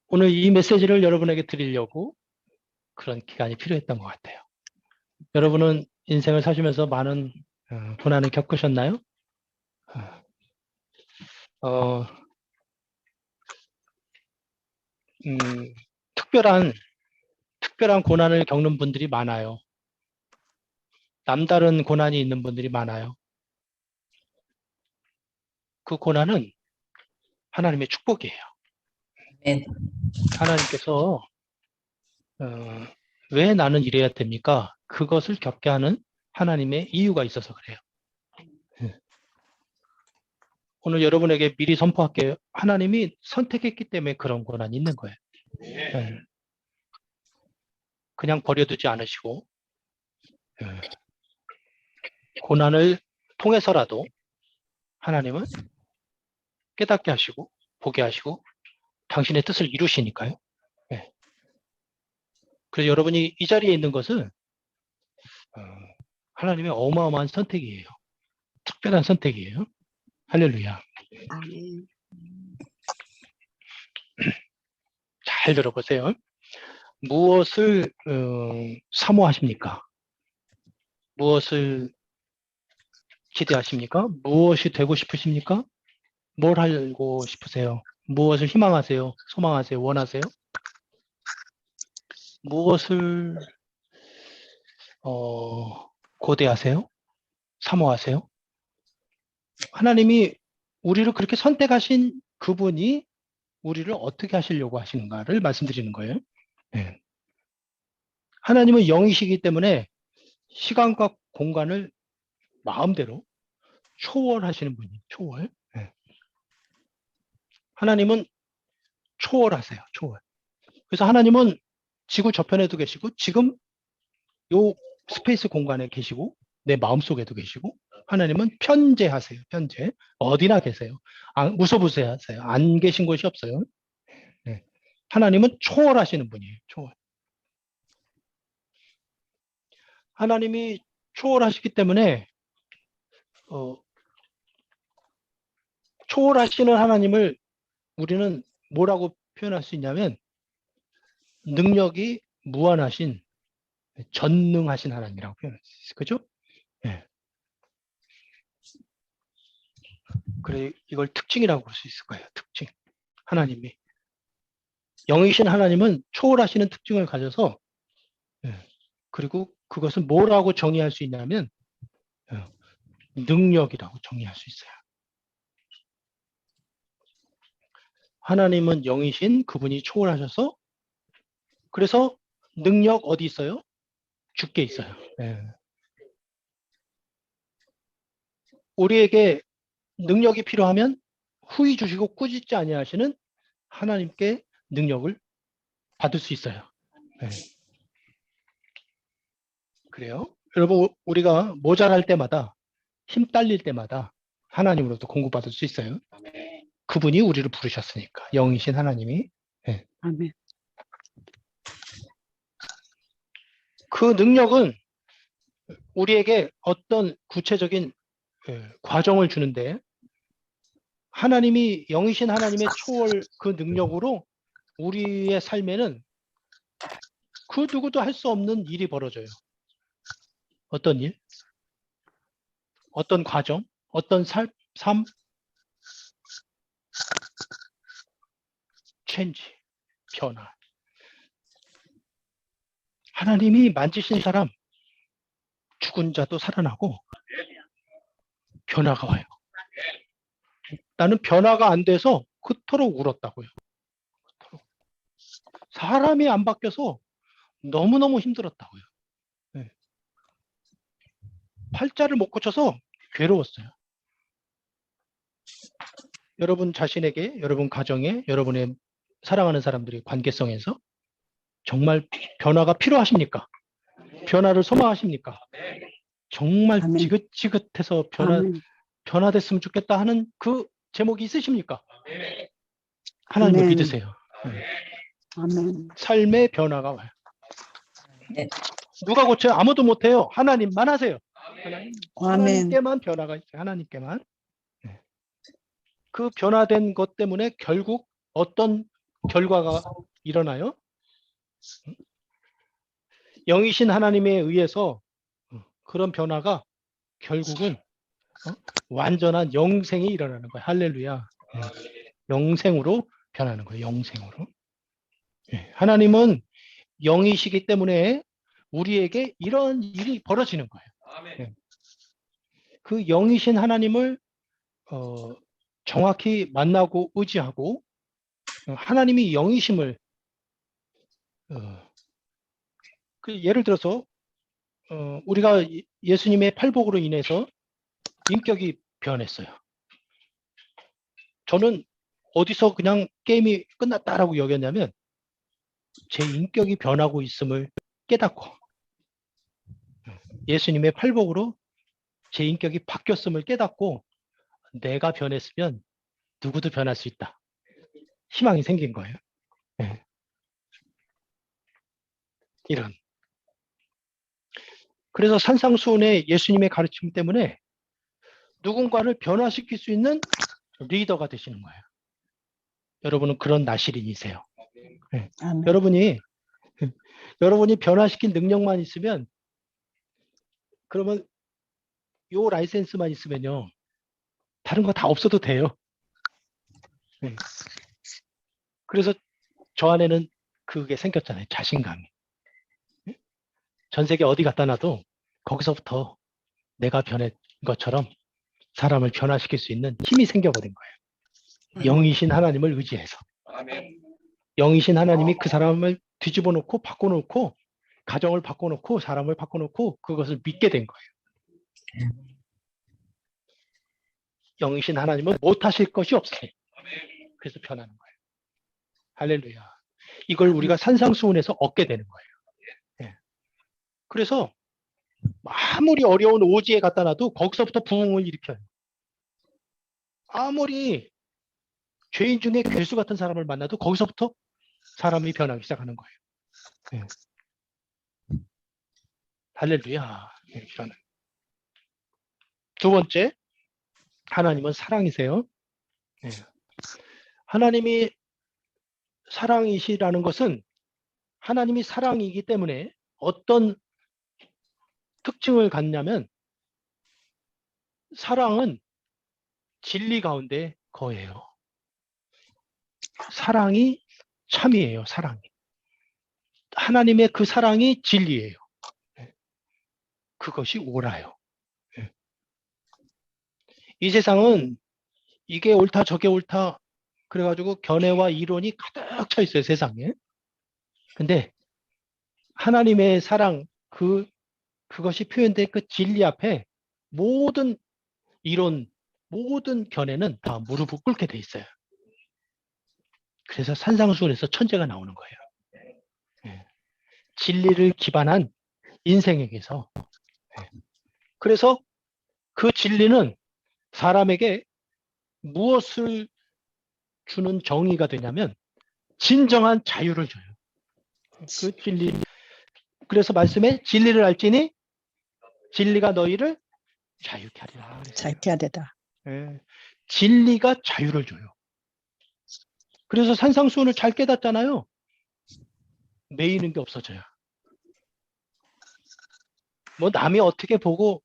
오늘 이 메시지를 여러분에게 드리려고 그런 기간이 필요했던 것 같아요. 여러분은 인생을 사시면서 많은 고난을 겪으셨나요? 어, 특별한 고난을 겪는 분들이 많아요. 남다른 고난이 있는 분들이 많아요. 그 고난은 하나님의 축복이에요. 네. 하나님께서 왜 나는 이래야 됩니까? 그것을 겪게 하는 하나님의 이유가 있어서 그래요. 오늘 여러분에게 미리 선포할게요. 하나님이 선택했기 때문에 그런 고난이 있는 거예요. 네. 그냥 버려두지 않으시고 고난을 통해서라도 하나님은 깨닫게 하시고 보게 하시고 당신의 뜻을 이루시니까요. 네. 그래서 여러분이 이 자리에 있는 것은 하나님의 어마어마한 선택이에요. 특별한 선택이에요. 할렐루야. 잘 들어보세요. 무엇을 사모하십니까? 무엇을 기대하십니까? 무엇이 되고 싶으십니까? 뭘 하고 싶으세요? 무엇을 희망하세요? 소망하세요? 원하세요? 무엇을 고대하세요? 사모하세요? 하나님이 우리를 그렇게 선택하신 그분이 우리를 어떻게 하시려고 하시는가를 말씀드리는 거예요. 네. 하나님은 영이시기 때문에 시간과 공간을 마음대로 초월하시는 분이에요. 초월. 네. 하나님은 초월하세요. 초월. 그래서 하나님은 지구 저편에도 계시고 지금 요 스페이스 공간에 계시고 내 마음속에도 계시고 하나님은 편재하세요. 편재. 어디나 계세요. 무소부재하세요. 안 계신 곳이 없어요. 네. 하나님은 초월하시는 분이에요. 초월. 하나님이 초월하시기 때문에 초월하시는 하나님을 우리는 뭐라고 표현할 수 있냐면 능력이 무한하신 전능하신 하나님이라고 표현할 수 있어요. 그죠? 네. 그래 이걸 특징이라고 볼 수 있을 거예요. 특징. 하나님이 영이신 하나님은 초월하시는 특징을 가져서 그리고 그것은 뭐라고 정의할 수 있냐면 능력이라고 정의할 수 있어요. 하나님은 영이신 그분이 초월하셔서 그래서 능력 어디 있어요? 주께 있어요. 우리에게 능력이 필요하면 후히 주시고 꾸짖지 아니하시는 하나님께 능력을 받을 수 있어요. 그래요. 여러분 우리가 모자랄 때마다 힘 딸릴 때마다 하나님으로부터 공급받을 수 있어요. 그분이 우리를 부르셨으니까 영이신 하나님이. 아멘. 그 능력은 우리에게 어떤 구체적인 과정을 주는데 하나님이 영이신 하나님의 초월 그 능력으로 우리의 삶에는 그 누구도 할 수 없는 일이 벌어져요. 어떤 일? 어떤 과정? 어떤 삶? 체인지, 변화. 하나님이 만지신 사람 죽은 자도 살아나고 변화가 와요. 나는 변화가 안 돼서 그토록 울었다고요. 사람이 안 바뀌어서 너무너무 힘들었다고요. 팔자를 못 고쳐서 괴로웠어요. 여러분 자신에게, 여러분 가정에, 여러분의 사랑하는 사람들의 관계성에서 정말 변화가 필요하십니까? 변화를 소망하십니까? 정말 아멘. 지긋지긋해서 아멘. 변화됐으면 좋겠다 하는 그 제목이 있으십니까? 하나님을 아멘. 믿으세요. 아멘. 삶의 변화가 와요. 네. 누가 고쳐요? 아무도 못해요. 하나님만 하세요. 아멘. 하나님께만 변화가 있어요. 하나님께만. 그 변화된 것 때문에 결국 어떤 결과가 일어나요. 영이신 하나님에 의해서 그런 변화가 결국은 완전한 영생이 일어나는 거예요. 할렐루야. 영생으로 변하는 거예요. 영생으로. 하나님은 영이시기 때문에 우리에게 이런 일이 벌어지는 거예요. 그 영이신 하나님을 정확히 만나고 의지하고 하나님이 영이심을 그 예를 들어서 우리가 예수님의 팔복으로 인해서 인격이 변했어요. 저는 어디서 그냥 게임이 끝났다라고 여겼냐면 제 인격이 변하고 있음을 깨닫고 예수님의 팔복으로 제 인격이 바뀌었음을 깨닫고 내가 변했으면 누구도 변할 수 있다. 희망이 생긴 거예요. 이런. 그래서 산상수훈의 예수님의 가르침 때문에 누군가를 변화시킬 수 있는 리더가 되시는 거예요. 여러분은 그런 나시린이세요. 아멘. 여러분이 변화시킨 능력만 있으면 그러면 요 라이센스만 있으면요. 다른 거 다 없어도 돼요. 그래서 저 안에는 그게 생겼잖아요. 자신감이. 전 세계 어디 갖다 놔도 거기서부터 내가 변한 것처럼 사람을 변화시킬 수 있는 힘이 생겨버린 거예요. 영이신 하나님을 의지해서. 영이신 하나님이 그 사람을 뒤집어 놓고 바꿔놓고 가정을 바꿔놓고 사람을 바꿔놓고 그것을 믿게 된 거예요. 영이신 하나님은 못하실 것이 없어요. 그래서 변하는 거예요. 할렐루야. 이걸 우리가 산상수훈에서 얻게 되는 거예요. 그래서 아무리 어려운 오지에 갖다 놔도 거기서부터 부흥을 일으켜요. 아무리 죄인 중에 괴수 같은 사람을 만나도 거기서부터 사람이 변하기 시작하는 거예요. 할렐루야. 두 번째, 하나님은 사랑이세요. 하나님이 사랑이시라는 것은 하나님이 사랑이기 때문에 어떤 특징을 갖냐면 사랑은 진리 가운데 거해요. 사랑이 참이에요. 사랑이. 하나님의 그 사랑이 진리예요. 그것이 옳아요. 이 세상은 이게 옳다 저게 옳다 그래가지고 견해와 이론이 가득 차 있어요. 세상에. 근데 하나님의 사랑 그것이 표현된 그 진리 앞에 모든 이론 모든 견해는 다 무릎을 꿇게 돼 있어요. 그래서 산상수훈에서 천재가 나오는 거예요. 진리를 기반한 인생에게서. 그래서 그 진리는 사람에게 무엇을 주는 정의가 되냐면 진정한 자유를 줘요. 그 진리. 그래서 말씀에 진리를 알지니 진리가 너희를 자유케 하리라. 자유케 하리라. 진리가 자유를 줘요. 그래서 산상수훈을 잘 깨닫잖아요. 매이는 게 없어져요. 뭐 남이 어떻게 보고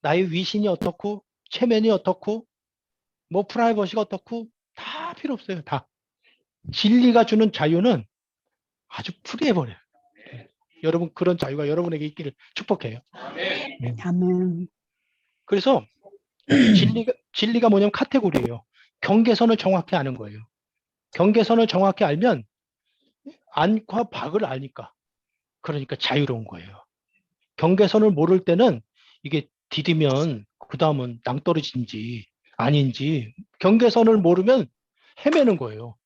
나의 위신이 어떻고 체면이 어떻고 뭐 프라이버시가 어떻고 다 필요 없어요. 다. 진리가 주는 자유는 아주 프리해버려요. 여러분 그런 자유가 여러분에게 있기를 축복해요. 아멘. 그래서 진리가 뭐냐면 카테고리예요. 경계선을 정확히 아는 거예요. 경계선을 정확히 알면 안과 박을 아니까. 그러니까 자유로운 거예요. 경계선을 모를 때는 이게 디디면 그 다음은 낭떠러지인지 아닌지 경계선을 모르면 헤매는 거예요.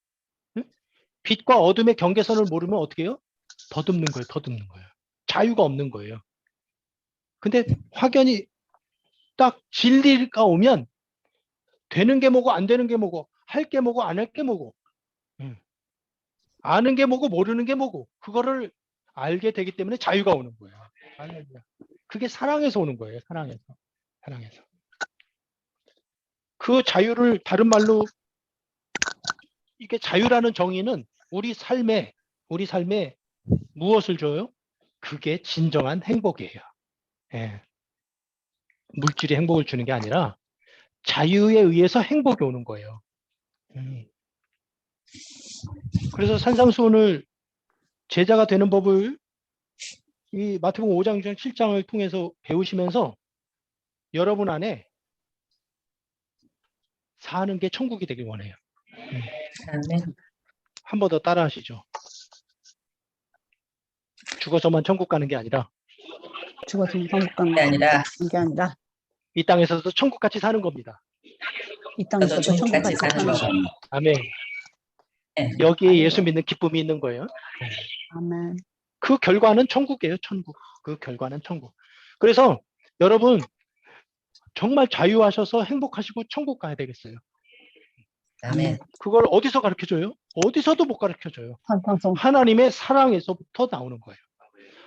빛과 어둠의 경계선을 모르면 어떻게 해요? 더듬는 거예요. 더듬는 거예요. 자유가 없는 거예요. 근데 확연히 딱 진리가 오면 되는 게 뭐고 안 되는 게 뭐고 할 게 뭐고 안 할 게 뭐고 아는 게 뭐고 모르는 게 뭐고 그거를 알게 되기 때문에 자유가 오는 거예요. 그게 사랑에서 오는 거예요. 사랑에서. 그 자유를 다른 말로 이게 자유라는 정의는 우리 삶에 무엇을 줘요? 그게 진정한 행복이에요. 예. 물질이 행복을 주는 게 아니라 자유에 의해서 행복이 오는 거예요. 그래서 산상수훈을 제자가 되는 법을 이 마태복음 5장 7장을 통해서 배우시면서 여러분 안에 사는 게 천국이 되길 원해요. 아멘. 한 번 더 따라 하시죠. 죽어서만 천국 가는 게 아니라 죽어서 천국 가는 그게 아니라 게 아니라 이 땅에서도 천국같이 사는 겁니다. 이 땅에서도 저도 천국같이 천국같이 사는 사는 거. 아멘. 네. 여기에 예수 믿는 기쁨이 있는 거예요. 아멘. 그 결과는 천국이에요. 천국. 그 결과는 천국. 그래서 여러분 정말 자유하셔서 행복하시고 천국 가야 되겠어요. 아멘. 그걸 어디서 가르쳐줘요? 어디서도 못 가르쳐줘요. 산상수훈. 하나님의 사랑에서부터 나오는 거예요.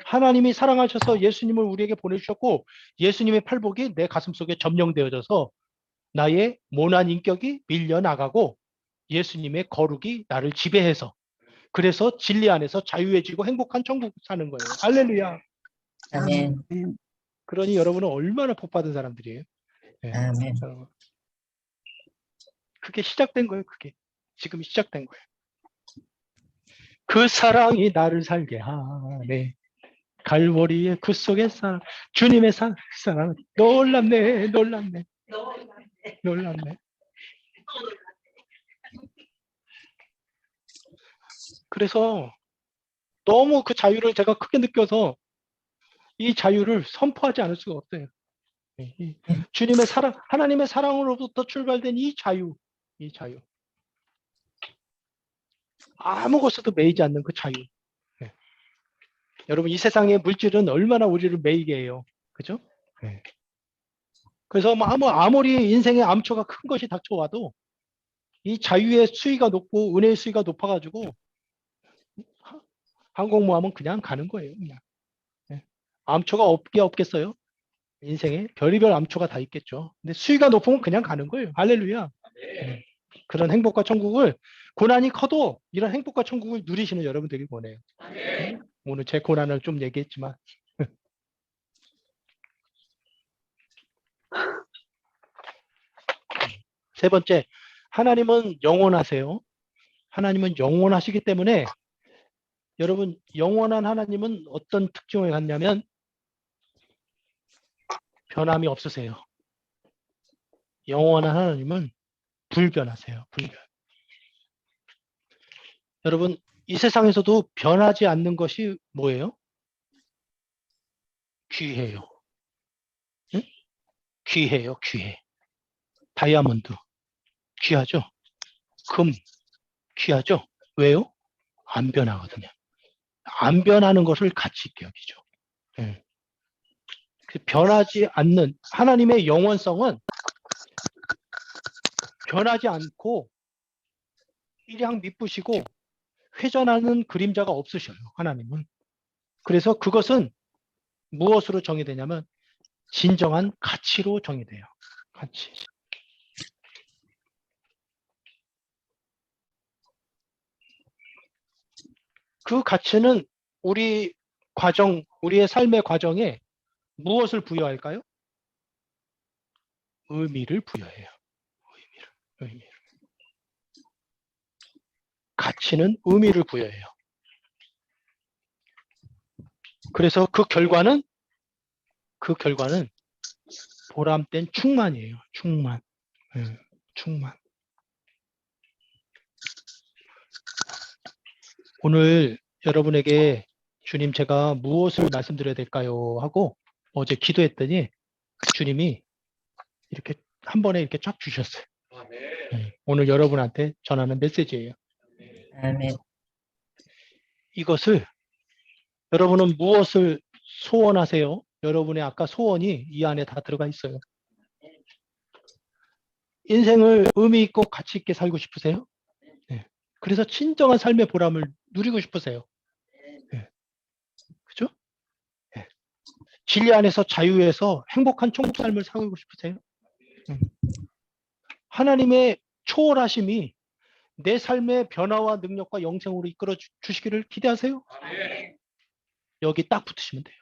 하나님이 사랑하셔서 예수님을 우리에게 보내주셨고 예수님의 팔복이 내 가슴속에 점령되어져서 나의 모난 인격이 밀려나가고 예수님의 거룩이 나를 지배해서 그래서 진리 안에서 자유해지고 행복한 천국 사는 거예요. 할렐루야. 아멘. 아멘. 그러니 여러분은 얼마나 복받은 사람들이에요. 네. 아멘. 여러분. 그게 시작된 거예요. 그게 지금 시작된 거예요. 그 사랑이 나를 살게 하네. 갈보리의 그 속의 사랑, 주님의 사랑, 놀랍네, 놀랍네, 놀랍네. 그래서 너무 그 자유를 제가 크게 느껴서 이 자유를 선포하지 않을 수가 없어요. 이 주님의 사랑, 하나님의 사랑으로부터 출발된 이 자유, 이 자유. 아무것에도 매이지 않는 그 자유. 네. 여러분 이 세상의 물질은 얼마나 우리를 매이게 해요. 그죠? 네. 그래서 아무리 인생의 암초가 큰 것이 닥쳐와도 이 자유의 수위가 높고 은혜의 수위가 높아가지고 항공모함은 그냥 가는 거예요. 그냥. 네. 암초가 없겠어요? 인생에 별의별 암초가 다 있겠죠. 근데 수위가 높으면 그냥 가는 거예요. 할렐루야. 네. 그런 행복과 천국을 고난이 커도 이런 행복과 천국을 누리시는 여러분 되길 원해요. 네. 오늘 제 고난을 좀 얘기했지만 세 번째, 하나님은 영원하세요. 하나님은 영원하시기 때문에 여러분 영원한 하나님은 어떤 특징을 갖냐면 변함이 없으세요. 영원한 하나님은 불변하세요. 불변. 여러분 이 세상에서도 변하지 않는 것이 뭐예요? 귀해요. 응? 귀해요. 귀해. 다이아몬드 귀하죠? 금 귀하죠? 왜요? 안 변하거든요. 안 변하는 것을 가치 있게 여기죠. 네. 변하지 않는 하나님의 영원성은 변하지 않고 일양 미쁘시고 회전하는 그림자가 없으셔요. 하나님은. 그래서 그것은 무엇으로 정의되냐면 진정한 가치로 정의돼요. 가치. 그 가치는 우리의 삶의 과정에 무엇을 부여할까요? 의미를 부여해요. 의미를. 가치는 의미를 부여해요. 그래서 그 결과는 보람된 충만이에요. 충만. 충만. 오늘 여러분에게 주님 제가 무엇을 말씀드려야 될까요? 하고 어제 기도했더니 주님이 이렇게 한 번에 이렇게 쫙 주셨어요. 오늘 여러분한테 전하는 메시지예요. 아멘. 이것을 여러분은 무엇을 소원하세요? 여러분의 아까 소원이 이 안에 다 들어가 있어요. 인생을 의미 있고 가치 있게 살고 싶으세요? 네. 그래서 진정한 삶의 보람을 누리고 싶으세요. 네. 그죠? 네. 진리 안에서 자유에서 행복한 천국 삶을 살고 싶으세요? 하나님의 초월하심이 내 삶의 변화와 능력과 영생으로 이끌어 주시기를 기대하세요. 여기 딱 붙으시면 돼요.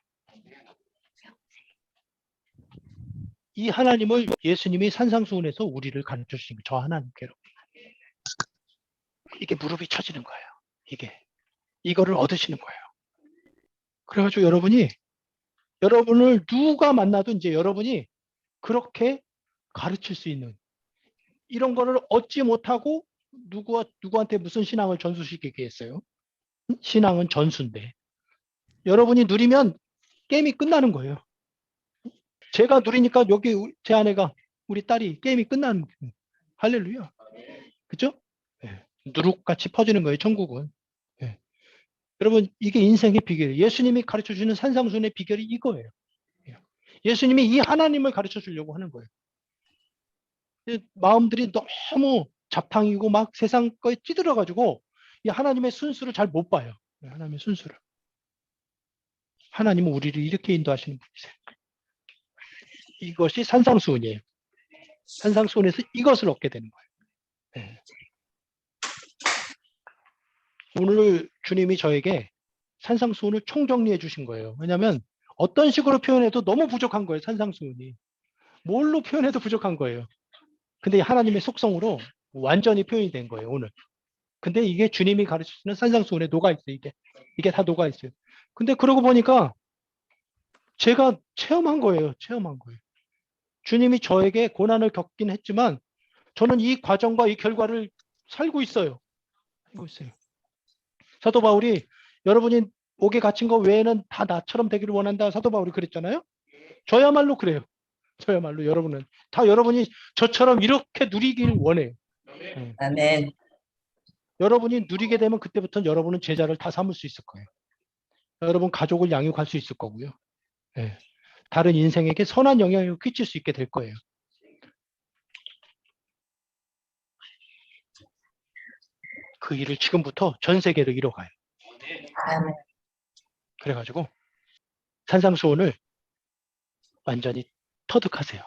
이 하나님을 예수님이 산상수훈에서 우리를 가르쳐 주신 저 하나님께로 이게 무릎이 쳐지는 거예요. 이거를 얻으시는 거예요. 그래가지고 여러분을 누가 만나도 이제 여러분이 그렇게 가르칠 수 있는 이런 거를 얻지 못하고 누구한테 무슨 신앙을 전수시키겠어요? 신앙은 전수인데 여러분이 누리면 게임이 끝나는 거예요. 제가 누리니까 여기 제 아내가 우리 딸이 게임이 끝나는 거예요. 할렐루야. 그죠? 예. 누룩같이 퍼지는 거예요. 천국은. 예. 여러분 이게 인생의 비결이에요. 예수님이 가르쳐 주는 산상수훈의 비결이 이거예요. 예. 예수님이 이 하나님을 가르쳐 주려고 하는 거예요. 마음들이 너무 잡탕이고 막 세상 거에 찌들어 가지고 이 하나님의 순수를 잘 못 봐요. 하나님의 순수를. 하나님은 우리를 이렇게 인도하시는 분이세요. 이것이 산상수훈이에요. 산상수훈에서 이것을 얻게 되는 거예요. 네. 오늘 주님이 저에게 산상수훈을 총정리해 주신 거예요. 왜냐하면 어떤 식으로 표현해도 너무 부족한 거예요. 산상수훈이. 뭘로 표현해도 부족한 거예요. 근데 하나님의 속성으로 완전히 표현이 된 거예요. 오늘. 근데 이게 주님이 가르치시는 산상수훈에 녹아있어요. 이게 다 녹아있어요. 근데 그러고 보니까 제가 체험한 거예요. 주님이 저에게 고난을 겪긴 했지만 저는 이 과정과 이 결과를 살고 있어요. 사도 바울이 여러분이 옥에 갇힌 거 외에는 다 나처럼 되기를 원한다. 사도 바울이 그랬잖아요. 저야말로 그래요. 저야말로 여러분은 다 여러분이 저처럼 이렇게 누리길 원해요. 아멘. 여러분이 누리게 되면 그때부터는 여러분은 제자를 다 삼을 수 있을 거예요. 여러분 가족을 양육할 수 있을 거고요. 예. 다른 인생에게 선한 영향을 끼칠 수 있게 될 거예요. 그 일을 지금부터 전 세계로 이뤄가요. 아멘. 그래가지고 산상수훈을 완전히 터득하세요.